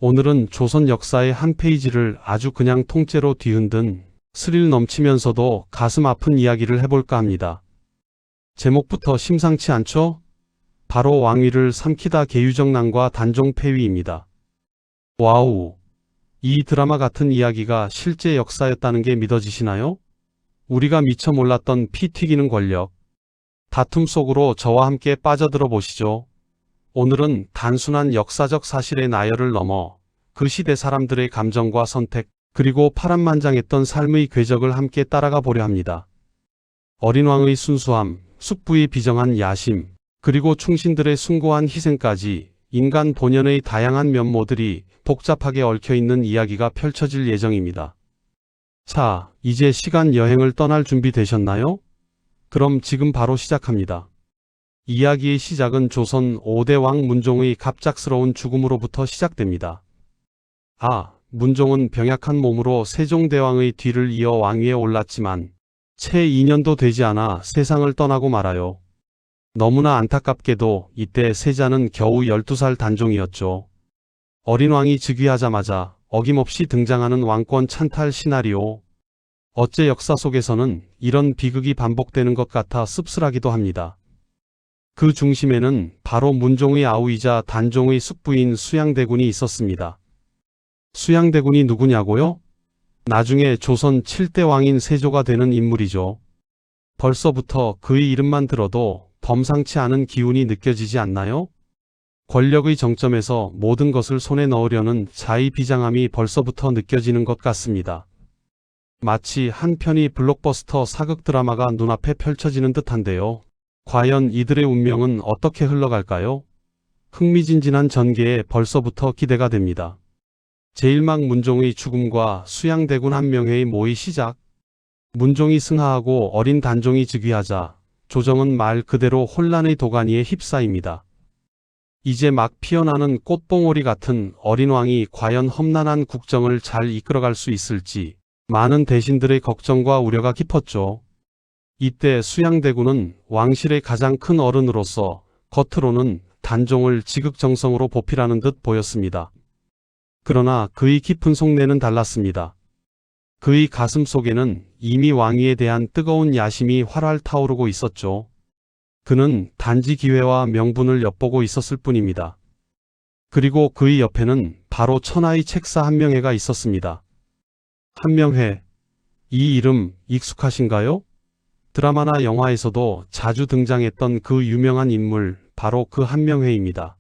오늘은 조선 역사의 한 페이지를 아주 그냥 통째로 뒤흔든 스릴 넘치면서도 가슴 아픈 이야기를 해볼까 합니다. 제목부터 심상치 않죠? 바로 왕위를 삼키다 계유정난과 단종 폐위입니다. 와우! 이 드라마 같은 이야기가 실제 역사였다는 게 믿어지시나요? 우리가 미처 몰랐던 피 튀기는 권력. 다툼 속으로 저와 함께 빠져들어 보시죠. 오늘은 단순한 역사적 사실의 나열을 넘어 그 시대 사람들의 감정과 선택, 그리고 파란만장했던 삶의 궤적을 함께 따라가 보려 합니다. 어린 왕의 순수함, 숙부의 비정한 야심, 그리고 충신들의 숭고한 희생까지 인간 본연의 다양한 면모들이 복잡하게 얽혀있는 이야기가 펼쳐질 예정입니다. 자, 이제 시간 여행을 떠날 준비 되셨나요? 그럼 지금 바로 시작합니다. 이야기의 시작은 조선 5대 왕 문종의 갑작스러운 죽음으로부터 시작됩니다. 문종은 병약한 몸으로 세종대왕의 뒤를 이어 왕위에 올랐지만 채 2년도 되지 않아 세상을 떠나고 말아요. 너무나 안타깝게도 이때 세자는 겨우 12살 단종이었죠. 어린 왕이 즉위하자마자 어김없이 등장하는 왕권 찬탈 시나리오. 어째 역사 속에서는 이런 비극이 반복되는 것 같아 씁쓸하기도 합니다. 그 중심에는 바로 문종의 아우이자 단종의 숙부인 수양대군이 있었습니다. 수양대군이 누구냐고요? 나중에 조선 7대 왕인 세조가 되는 인물이죠. 벌써부터 그의 이름만 들어도 범상치 않은 기운이 느껴지지 않나요? 권력의 정점에서 모든 것을 손에 넣으려는 자의비장함이 벌써부터 느껴지는 것 같습니다. 마치 한 편의 블록버스터 사극 드라마가 눈앞에 펼쳐지는 듯한데요. 과연 이들의 운명은 어떻게 흘러갈까요? 흥미진진한 전개에 벌써부터 기대가 됩니다. 제1막 문종의 죽음과 수양대군 한명회의 모의 시작. 문종이 승하하고 어린 단종이 즉위하자 조정은 말 그대로 혼란의 도가니에 휩싸입니다. 이제 막 피어나는 꽃봉오리 같은 어린 왕이 과연 험난한 국정을 잘 이끌어갈 수 있을지 많은 대신들의 걱정과 우려가 깊었죠. 이때 수양대군은 왕실의 가장 큰 어른으로서 겉으로는 단종을 지극정성으로 보필하는 듯 보였습니다. 그러나 그의 깊은 속내는 달랐습니다. 그의 가슴 속에는 이미 왕위에 대한 뜨거운 야심이 활활 타오르고 있었죠. 그는 단지 기회와 명분을 엿보고 있었을 뿐입니다. 그리고 그의 옆에는 바로 천하의 책사 한명회가 있었습니다. 한명회, 이 이름 익숙하신가요? 드라마나 영화에서도 자주 등장했던 그 유명한 인물, 바로 그 한명회입니다.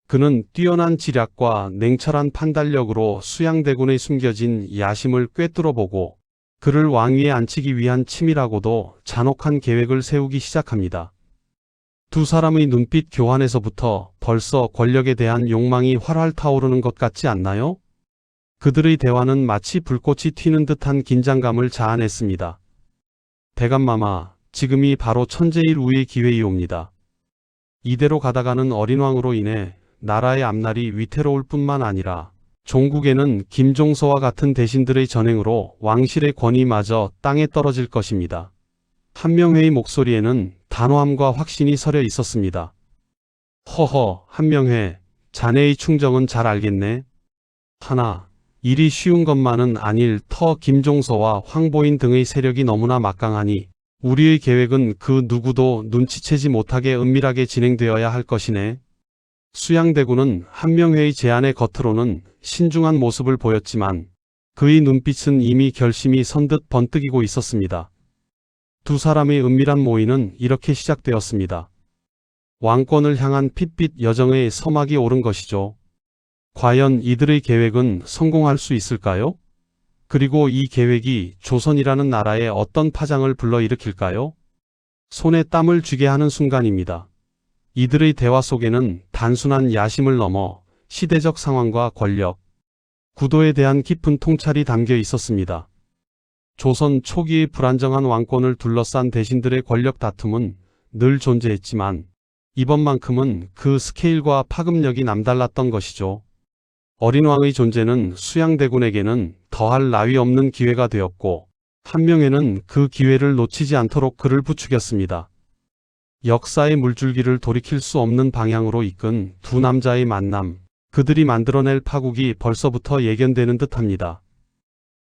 그는 뛰어난 지략과 냉철한 판단력으로 수양대군의 숨겨진 야심을 꿰뚫어보고 그를 왕위에 앉히기 위한 치밀하고도 잔혹한 계획을 세우기 시작합니다. 두 사람의 눈빛 교환에서부터 벌써 권력에 대한 욕망이 활활 타오르는 것 같지 않나요? 그들의 대화는 마치 불꽃이 튀는 듯한 긴장감을 자아냈습니다. 대감마마, 지금이 바로 천재일우의 기회이옵니다. 이대로 가다가는 어린 왕으로 인해 나라의 앞날이 위태로울 뿐만 아니라 종국에는 김종서와 같은 대신들의 전행으로 왕실의 권위마저 땅에 떨어질 것입니다. 한명회의 목소리에는 단호함과 확신이 서려 있었습니다. 허허, 한명회, 자네의 충정은 잘 알겠네. 하나, 일이 쉬운 것만은 아닐 터 김종서와 황보인 등의 세력이 너무나 막강하니 우리의 계획은 그 누구도 눈치채지 못하게 은밀하게 진행되어야 할 것이네. 수양대군은 한명회의 제안의 겉으로는 신중한 모습을 보였지만 그의 눈빛은 이미 결심이 선 듯 번뜩이고 있었습니다. 두 사람의 은밀한 모의는 이렇게 시작되었습니다. 왕권을 향한 핏빛 여정의 서막이 오른 것이죠. 과연 이들의 계획은 성공할 수 있을까요? 그리고 이 계획이 조선이라는 나라에 어떤 파장을 불러일으킬까요? 손에 땀을 쥐게 하는 순간입니다. 이들의 대화 속에는 단순한 야심을 넘어 시대적 상황과 권력, 구도에 대한 깊은 통찰이 담겨 있었습니다. 조선 초기의 불안정한 왕권을 둘러싼 대신들의 권력 다툼은 늘 존재했지만 이번만큼은 그 스케일과 파급력이 남달랐던 것이죠. 어린 왕의 존재는 수양대군에게는 더할 나위 없는 기회가 되었고 한명회는 그 기회를 놓치지 않도록 그를 부추겼습니다. 역사의 물줄기를 돌이킬 수 없는 방향으로 이끈 두 남자의 만남, 그들이 만들어낼 파국이 벌써부터 예견되는 듯합니다.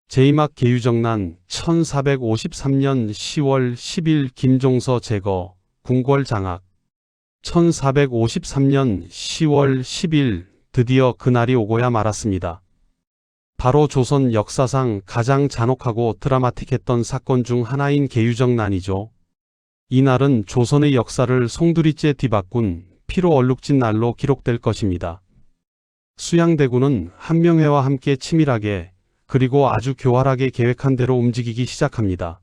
제2막 계유정난 1453년 10월 10일 김종서 제거, 궁궐 장악. 1453년 10월 10일 드디어 그날이 오고야 말았습니다. 바로 조선 역사상 가장 잔혹하고 드라마틱했던 사건 중 하나인 계유정난이죠. 이날은 조선의 역사를 송두리째 뒤바꾼 피로 얼룩진 날로 기록될 것입니다. 수양대군은 한명회와 함께 치밀하게 그리고 아주 교활하게 계획한 대로 움직이기 시작합니다.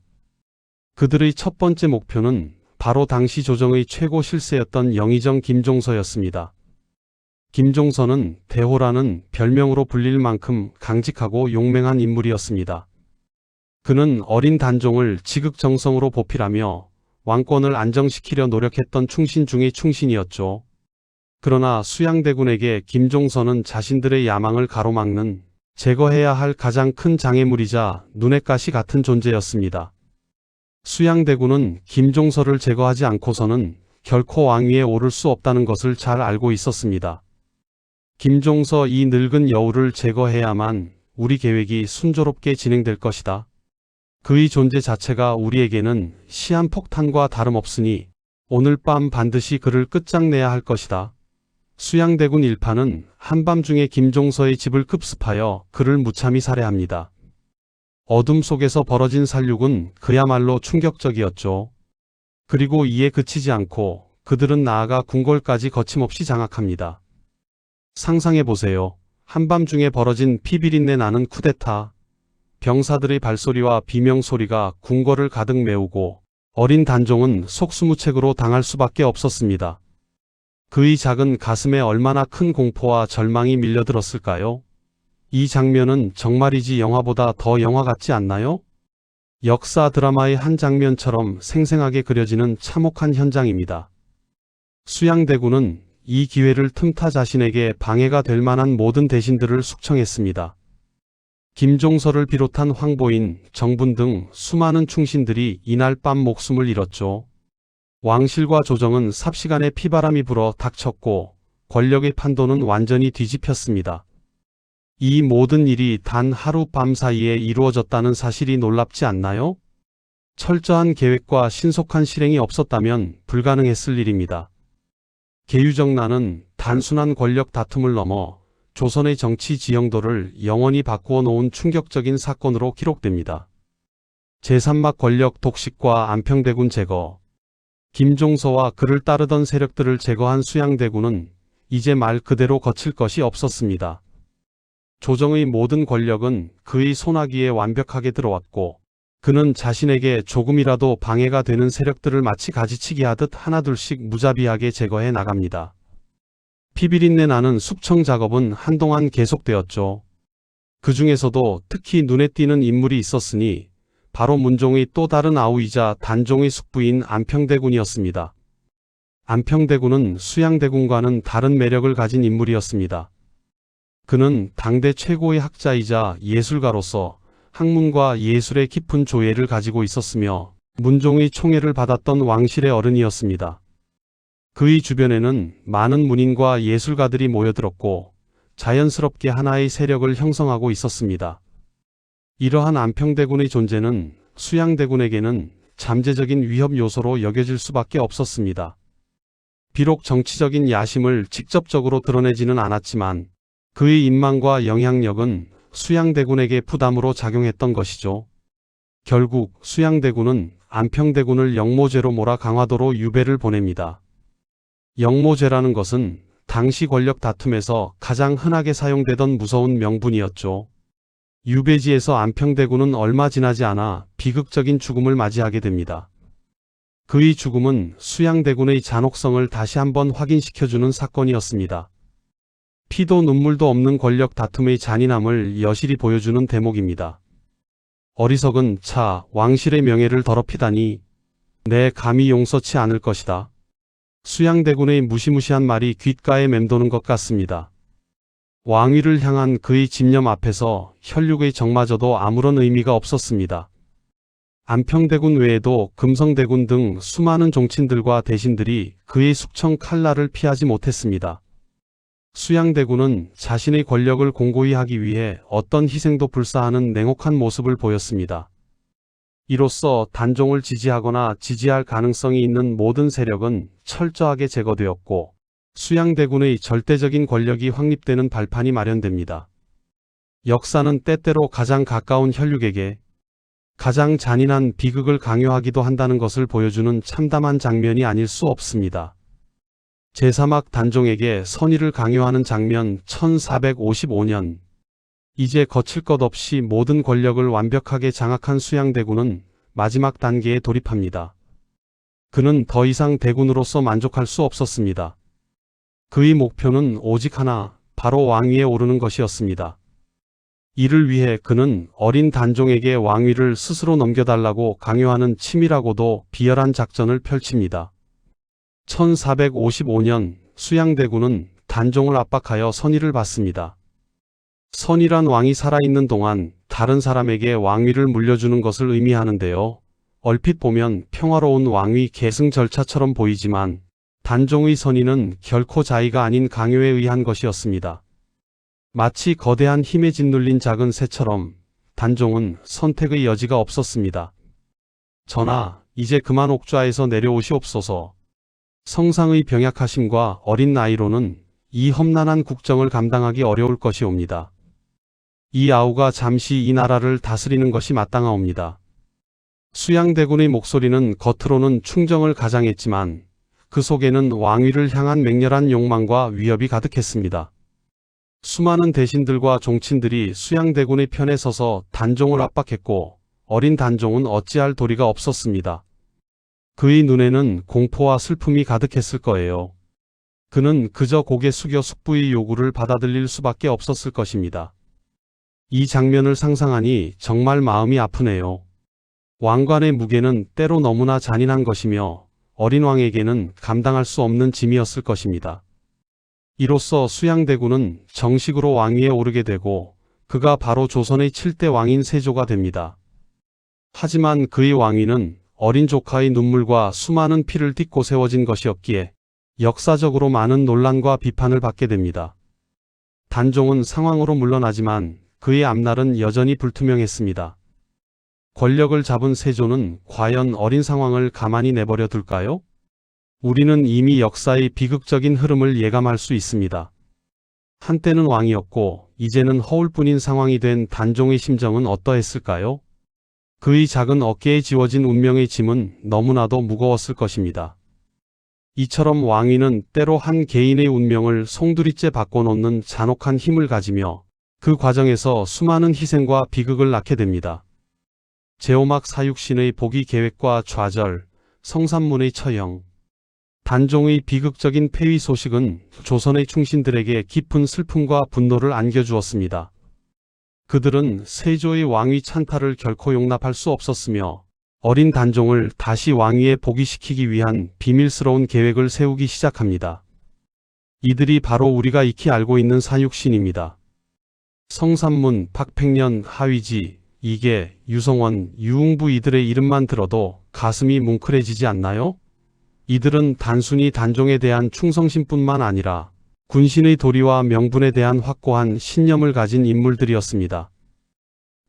그들의 첫 번째 목표는 바로 당시 조정의 최고 실세였던 영의정 김종서였습니다. 김종서는 대호라는 별명으로 불릴 만큼 강직하고 용맹한 인물이었습니다. 그는 어린 단종을 지극정성으로 보필하며 왕권을 안정시키려 노력했던 충신 중의 충신이었죠. 그러나 수양대군에게 김종서는 자신들의 야망을 가로막는 제거해야 할 가장 큰 장애물이자 눈의 가시 같은 존재였습니다. 수양대군은 김종서를 제거하지 않고서는 결코 왕위에 오를 수 없다는 것을 잘 알고 있었습니다. 김종서 이 늙은 여우를 제거해야만 우리 계획이 순조롭게 진행될 것이다. 그의 존재 자체가 우리에게는 시한폭탄과 다름없으니 오늘 밤 반드시 그를 끝장내야 할 것이다. 수양대군 일파는 한밤중에 김종서의 집을 급습하여 그를 무참히 살해합니다. 어둠 속에서 벌어진 살육은 그야말로 충격적이었죠. 그리고 이에 그치지 않고 그들은 나아가 궁궐까지 거침없이 장악합니다. 상상해보세요. 한밤중에 벌어진 피비린내 나는 쿠데타. 병사들의 발소리와 비명소리가 궁궐을 가득 메우고 어린 단종은 속수무책으로 당할 수밖에 없었습니다. 그의 작은 가슴에 얼마나 큰 공포와 절망이 밀려들었을까요? 이 장면은 정말이지 영화보다 더 영화 같지 않나요? 역사 드라마의 한 장면처럼 생생하게 그려지는 참혹한 현장입니다. 수양대군은 이 기회를 틈타 자신에게 방해가 될 만한 모든 대신들을 숙청했습니다. 김종서를 비롯한 황보인, 정분 등 수많은 충신들이 이날 밤 목숨을 잃었죠. 왕실과 조정은 삽시간에 피바람이 불어 닥쳤고 권력의 판도는 완전히 뒤집혔습니다. 이 모든 일이 단 하룻밤 사이에 이루어졌다는 사실이 놀랍지 않나요? 철저한 계획과 신속한 실행이 없었다면 불가능했을 일입니다. 계유정난은 단순한 권력 다툼을 넘어 조선의 정치 지형도를 영원히 바꾸어 놓은 충격적인 사건으로 기록됩니다. 제3막 권력 독식과 안평대군 제거. 김종서와 그를 따르던 세력들을 제거한 수양대군은 이제 말 그대로 거칠 것이 없었습니다. 조정의 모든 권력은 그의 손아귀에 완벽하게 들어왔고 그는 자신에게 조금이라도 방해가 되는 세력들을 마치 가지치기 하듯 하나둘씩 무자비하게 제거해 나갑니다. 피비린내 나는 숙청 작업은 한동안 계속되었죠. 그 중에서도 특히 눈에 띄는 인물이 있었으니 바로 문종의 또 다른 아우이자 단종의 숙부인 안평대군이었습니다. 안평대군은 수양대군과는 다른 매력을 가진 인물이었습니다. 그는 당대 최고의 학자이자 예술가로서 학문과 예술의 깊은 조예를 가지고 있었으며 문종의 총애를 받았던 왕실의 어른이었습니다. 그의 주변에는 많은 문인과 예술가들이 모여들었고 자연스럽게 하나의 세력을 형성하고 있었습니다. 이러한 안평대군의 존재는 수양대군에게는 잠재적인 위협 요소로 여겨질 수밖에 없었습니다. 비록 정치적인 야심을 직접적으로 드러내지는 않았지만 그의 인망과 영향력은 수양대군에게 부담으로 작용했던 것이죠. 결국 수양대군은 안평대군을 영모죄로 몰아 강화도로 유배를 보냅니다. 영모죄라는 것은 당시 권력 다툼에서 가장 흔하게 사용되던 무서운 명분이었죠. 유배지에서 안평대군은 얼마 지나지 않아 비극적인 죽음을 맞이하게 됩니다. 그의 죽음은 수양대군의 잔혹성을 다시 한번 확인시켜주는 사건이었습니다. 피도 눈물도 없는 권력 다툼의 잔인함을 여실히 보여주는 대목입니다. 어리석은 차, 왕실의 명예를 더럽히다니 내 감히 용서치 않을 것이다. 수양대군의 무시무시한 말이 귓가에 맴도는 것 같습니다. 왕위를 향한 그의 집념 앞에서 혈육의 적마저도 아무런 의미가 없었습니다. 안평대군 외에도 금성대군 등 수많은 종친들과 대신들이 그의 숙청 칼날을 피하지 못했습니다. 수양대군은 자신의 권력을 공고히 하기 위해 어떤 희생도 불사하는 냉혹한 모습을 보였습니다. 이로써 단종을 지지하거나 지지할 가능성이 있는 모든 세력은 철저하게 제거되었고 수양대군의 절대적인 권력이 확립되는 발판이 마련됩니다. 역사는 때때로 가장 가까운 혈육에게 가장 잔인한 비극을 강요하기도 한다는 것을 보여주는 참담한 장면이 아닐 수 없습니다. 제3학 단종에게 선의를 강요하는 장면 1455년 이제 거칠 것 없이 모든 권력을 완벽하게 장악한 수양대군은 마지막 단계에 돌입합니다. 그는 더 이상 대군으로서 만족할 수 없었습니다. 그의 목표는 오직 하나, 바로 왕위에 오르는 것이었습니다. 이를 위해 그는 어린 단종에게 왕위를 스스로 넘겨달라고 강요하는 치밀하고도 비열한 작전을 펼칩니다. 1455년 수양대군은 단종을 압박하여 선의를 받습니다. 선의란 왕이 살아있는 동안 다른 사람에게 왕위를 물려주는 것을 의미하는데요. 얼핏 보면 평화로운 왕위 계승 절차처럼 보이지만 단종의 선의는 결코 자의가 아닌 강요에 의한 것이었습니다. 마치 거대한 힘에 짓눌린 작은 새처럼 단종은 선택의 여지가 없었습니다. 전하, 이제 그만 옥좌에서 내려오시옵소서. 성상의 병약하심과 어린 나이로는 이 험난한 국정을 감당하기 어려울 것이옵니다. 이 아우가 잠시 이 나라를 다스리는 것이 마땅하옵니다. 수양대군의 목소리는 겉으로는 충정을 가장했지만 그 속에는 왕위를 향한 맹렬한 욕망과 위협이 가득했습니다. 수많은 대신들과 종친들이 수양대군의 편에 서서 단종을 압박했고 어린 단종은 어찌할 도리가 없었습니다. 그의 눈에는 공포와 슬픔이 가득했을 거예요. 그는 그저 고개 숙여 숙부의 요구를 받아들일 수밖에 없었을 것입니다. 이 장면을 상상하니 정말 마음이 아프네요. 왕관의 무게는 때로 너무나 잔인한 것이며 어린 왕에게는 감당할 수 없는 짐이었을 것입니다. 이로써 수양대군은 정식으로 왕위에 오르게 되고 그가 바로 조선의 7대 왕인 세조가 됩니다. 하지만 그의 왕위는 어린 조카의 눈물과 수많은 피를 딛고 세워진 것이었기에 역사적으로 많은 논란과 비판을 받게 됩니다. 단종은 상황으로 물러나지만 그의 앞날은 여전히 불투명했습니다. 권력을 잡은 세조는 과연 어린 상황을 가만히 내버려 둘까요? 우리는 이미 역사의 비극적인 흐름을 예감할 수 있습니다. 한때는 왕이었고 이제는 허울뿐인 상황이 된 단종의 심정은 어떠했을까요? 그의 작은 어깨에 지워진 운명의 짐은 너무나도 무거웠을 것입니다. 이처럼 왕위는 때로 한 개인의 운명을 송두리째 바꿔놓는 잔혹한 힘을 가지며 그 과정에서 수많은 희생과 비극을 낳게 됩니다. 제오막 사육신의 복위 계획과 좌절, 성산문의 처형, 단종의 비극적인 폐위 소식은 조선의 충신들에게 깊은 슬픔과 분노를 안겨주었습니다. 그들은 세조의 왕위 찬탈을 결코 용납할 수 없었으며 어린 단종을 다시 왕위에 복위시키기 위한 비밀스러운 계획을 세우기 시작합니다. 이들이 바로 우리가 익히 알고 있는 사육신입니다. 성산문, 박팽년, 하위지, 이계, 유성원, 유흥부 이들의 이름만 들어도 가슴이 뭉클해지지 않나요? 이들은 단순히 단종에 대한 충성심뿐만 아니라 군신의 도리와 명분에 대한 확고한 신념을 가진 인물들이었습니다.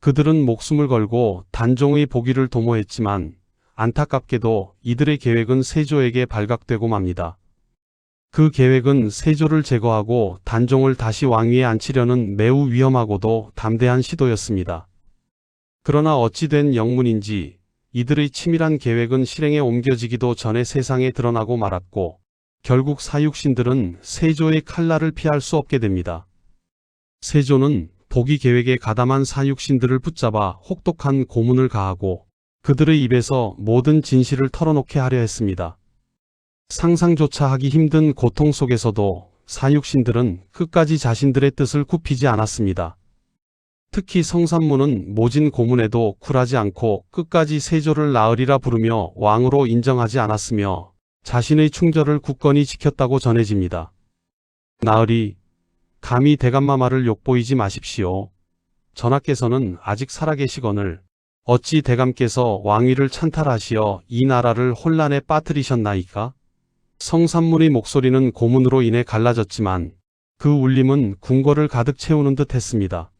그들은 목숨을 걸고 단종의 복위를 도모했지만 안타깝게도 이들의 계획은 세조에게 발각되고 맙니다. 그 계획은 세조를 제거하고 단종을 다시 왕위에 앉히려는 매우 위험하고도 담대한 시도였습니다. 그러나 어찌된 영문인지 이들의 치밀한 계획은 실행에 옮겨지기도 전에 세상에 드러나고 말았고 결국 사육신들은 세조의 칼날을 피할 수 없게 됩니다. 세조는 복위 계획에 가담한 사육신들을 붙잡아 혹독한 고문을 가하고 그들의 입에서 모든 진실을 털어놓게 하려 했습니다. 상상조차 하기 힘든 고통 속에서도 사육신들은 끝까지 자신들의 뜻을 굽히지 않았습니다. 특히 성산문은 모진 고문에도 굴하지 않고 끝까지 세조를 나으리라 부르며 왕으로 인정하지 않았으며 자신의 충절을 굳건히 지켰다고 전해집니다. 나으리, 감히 대감마마를 욕보이지 마십시오. 전하께서는 아직 살아계시거늘 어찌 대감께서 왕위를 찬탈하시어 이 나라를 혼란에 빠뜨리셨나이까? 성산문의 목소리는 고문으로 인해 갈라졌지만 그 울림은 궁궐을 가득 채우는 듯 했습니다.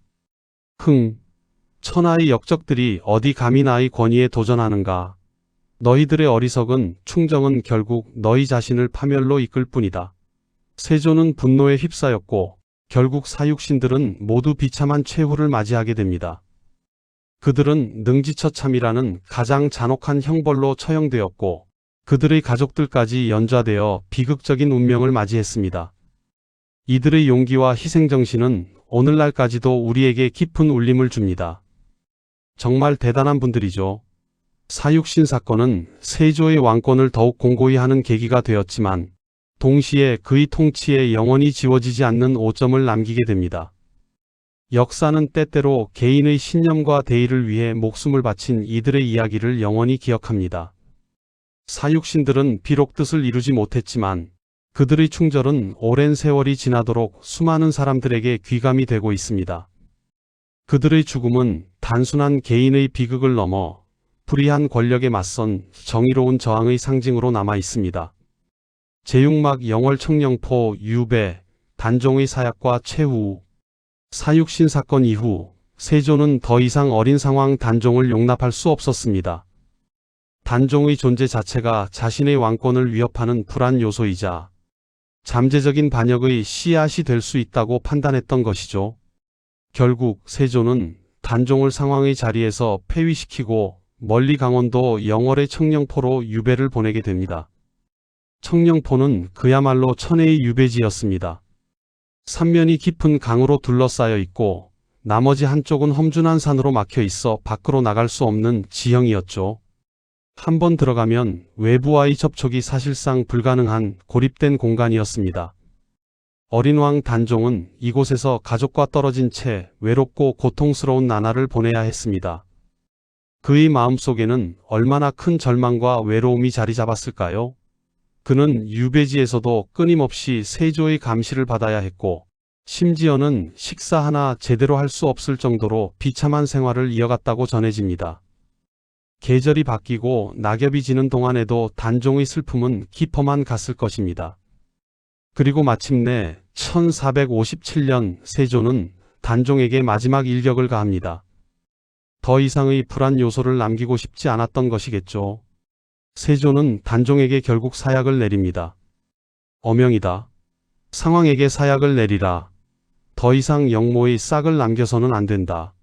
천하의 역적들이 어디 감히 나의 권위에 도전하는가. 너희들의 어리석은 충정은 결국 너희 자신을 파멸로 이끌 뿐이다. 세조는 분노에 휩싸였고 결국 사육신들은 모두 비참한 최후를 맞이하게 됩니다. 그들은 능지처참이라는 가장 잔혹한 형벌로 처형되었고 그들의 가족들까지 연좌되어 비극적인 운명을 맞이했습니다. 이들의 용기와 희생정신은 오늘날까지도 우리에게 깊은 울림을 줍니다. 정말 대단한 분들이죠. 사육신 사건은 세조의 왕권을 더욱 공고히 하는 계기가 되었지만 동시에 그의 통치에 영원히 지워지지 않는 오점을 남기게 됩니다. 역사는 때때로 개인의 신념과 대의를 위해 목숨을 바친 이들의 이야기를 영원히 기억합니다. 사육신들은 비록 뜻을 이루지 못했지만 그들의 충절은 오랜 세월이 지나도록 수많은 사람들에게 귀감이 되고 있습니다. 그들의 죽음은 단순한 개인의 비극을 넘어 불의한 권력에 맞선 정의로운 저항의 상징으로 남아 있습니다. 제육막 영월 청령포 유배 단종의 사약과 최후 사육신 사건 이후 세조는 더 이상 어린 상황 단종을 용납할 수 없었습니다. 단종의 존재 자체가 자신의 왕권을 위협하는 불안 요소이자 잠재적인 반역의 씨앗이 될 수 있다고 판단했던 것이죠. 결국 세조는 단종을 상황의 자리에서 폐위시키고 멀리 강원도 영월의 청령포로 유배를 보내게 됩니다. 청령포는 그야말로 천혜의 유배지였습니다. 삼면이 깊은 강으로 둘러싸여 있고 나머지 한쪽은 험준한 산으로 막혀 있어 밖으로 나갈 수 없는 지형이었죠. 한번 들어가면 외부와의 접촉이 사실상 불가능한 고립된 공간이었습니다. 어린 왕 단종은 이곳에서 가족과 떨어진 채 외롭고 고통스러운 나날을 보내야 했습니다. 그의 마음속에는 얼마나 큰 절망과 외로움이 자리 잡았을까요? 그는 유배지에서도 끊임없이 세조의 감시를 받아야 했고 심지어는 식사 하나 제대로 할 수 없을 정도로 비참한 생활을 이어갔다고 전해집니다. 계절이 바뀌고 낙엽이 지는 동안에도 단종의 슬픔은 깊어만 갔을 것입니다. 그리고 마침내 1457년 세조는 단종에게 마지막 일격을 가합니다. 더 이상의 불안 요소를 남기고 싶지 않았던 것이겠죠. 세조는 단종에게 결국 사약을 내립니다. 어명이다. 상왕에게 사약을 내리라. 더 이상 영모의 싹을 남겨서는 안 된다.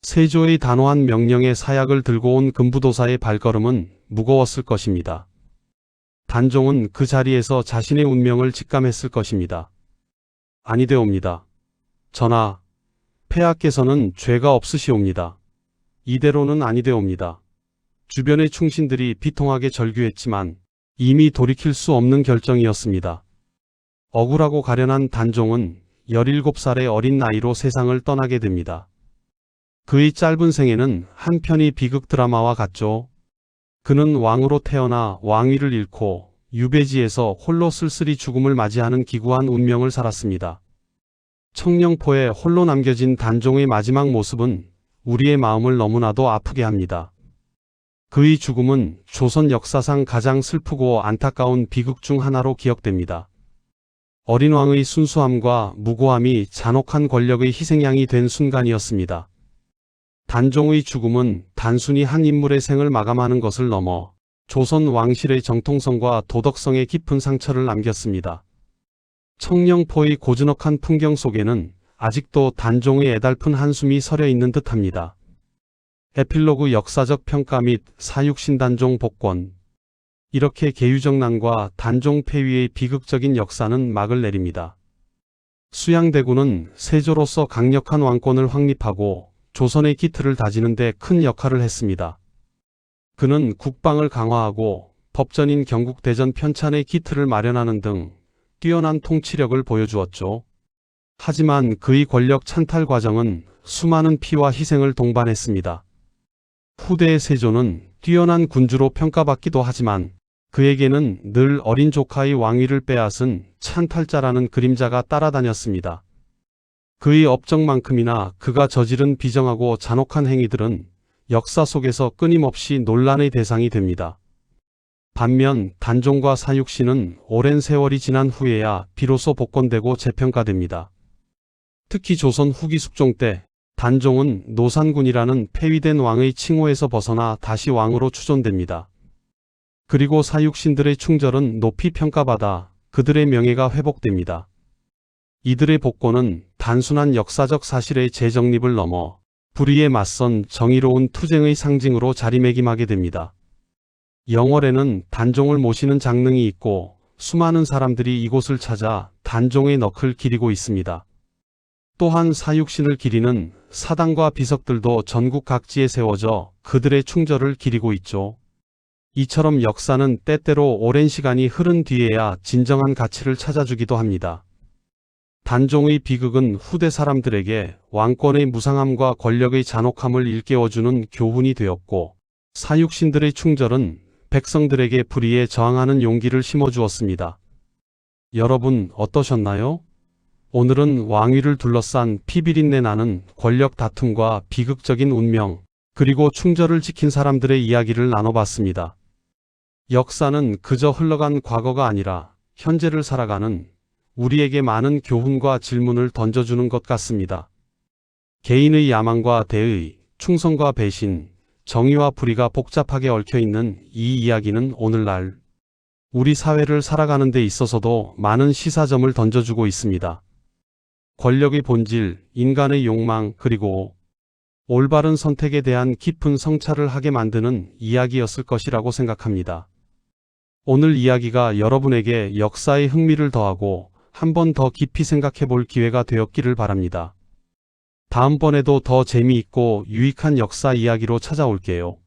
세조의 단호한 명령에 사약을 들고 온 금부도사의 발걸음은 무거웠을 것입니다. 단종은 그 자리에서 자신의 운명을 직감했을 것입니다. 아니되옵니다. 전하, 폐하께서는 죄가 없으시옵니다. 이대로는 아니되옵니다. 주변의 충신들이 비통하게 절규했지만 이미 돌이킬 수 없는 결정이었습니다. 억울하고 가련한 단종은 17살의 어린 나이로 세상을 떠나게 됩니다. 그의 짧은 생애는 한편의 비극 드라마와 같죠. 그는 왕으로 태어나 왕위를 잃고 유배지에서 홀로 쓸쓸히 죽음을 맞이하는 기구한 운명을 살았습니다. 청령포에 홀로 남겨진 단종의 마지막 모습은 우리의 마음을 너무나도 아프게 합니다. 그의 죽음은 조선 역사상 가장 슬프고 안타까운 비극 중 하나로 기억됩니다. 어린 왕의 순수함과 무고함이 잔혹한 권력의 희생양이 된 순간이었습니다. 단종의 죽음은 단순히 한 인물의 생을 마감하는 것을 넘어 조선 왕실의 정통성과 도덕성에 깊은 상처를 남겼습니다. 청령포의 고즈넉한 풍경 속에는 아직도 단종의 애달픈 한숨이 서려 있는 듯합니다. 에필로그 역사적 평가 및 사육신 단종 복권. 이렇게 계유정난과 단종 폐위의 비극적인 역사는 막을 내립니다. 수양대군은 세조로서 강력한 왕권을 확립하고 조선의 기틀을 다지는 데 큰 역할을 했습니다. 그는 국방을 강화하고 법전인 경국대전 편찬의 기틀을 마련하는 등 뛰어난 통치력을 보여주었죠. 하지만 그의 권력 찬탈 과정은 수많은 피와 희생을 동반했습니다. 후대의 세조는 뛰어난 군주로 평가받기도 하지만 그에게는 늘 어린 조카의 왕위를 빼앗은 찬탈자라는 그림자가 따라다녔습니다. 그의 업적만큼이나 그가 저지른 비정하고 잔혹한 행위들은 역사 속에서 끊임없이 논란의 대상이 됩니다. 반면 단종과 사육신은 오랜 세월이 지난 후에야 비로소 복권되고 재평가됩니다. 특히 조선 후기 숙종 때 단종은 노산군이라는 폐위된 왕의 칭호에서 벗어나 다시 왕으로 추존됩니다. 그리고 사육신들의 충절은 높이 평가받아 그들의 명예가 회복됩니다. 이들의 복권은 단순한 역사적 사실의 재정립을 넘어 불의에 맞선 정의로운 투쟁의 상징으로 자리매김하게 됩니다. 영월에는 단종을 모시는 장릉이 있고 수많은 사람들이 이곳을 찾아 단종의 넋을 기리고 있습니다. 또한 사육신을 기리는 사당과 비석들도 전국 각지에 세워져 그들의 충절을 기리고 있죠. 이처럼 역사는 때때로 오랜 시간이 흐른 뒤에야 진정한 가치를 찾아주기도 합니다. 단종의 비극은 후대 사람들에게 왕권의 무상함과 권력의 잔혹함을 일깨워주는 교훈이 되었고, 사육신들의 충절은 백성들에게 불의에 저항하는 용기를 심어주었습니다. 여러분 어떠셨나요? 오늘은 왕위를 둘러싼 피비린내 나는 권력 다툼과 비극적인 운명, 그리고 충절을 지킨 사람들의 이야기를 나눠봤습니다. 역사는 그저 흘러간 과거가 아니라 현재를 살아가는 우리에게 많은 교훈과 질문을 던져주는 것 같습니다. 개인의 야망과 대의, 충성과 배신, 정의와 불의가 복잡하게 얽혀있는 이 이야기는 오늘날 우리 사회를 살아가는 데 있어서도 많은 시사점을 던져주고 있습니다. 권력의 본질, 인간의 욕망, 그리고 올바른 선택에 대한 깊은 성찰을 하게 만드는 이야기였을 것이라고 생각합니다. 오늘 이야기가 여러분에게 역사의 흥미를 더하고 한 번 더 깊이 생각해 볼 기회가 되었기를 바랍니다. 다음번에도 더 재미있고 유익한 역사 이야기로 찾아올게요.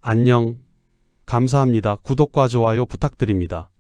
안녕. 감사합니다. 구독과 좋아요 부탁드립니다.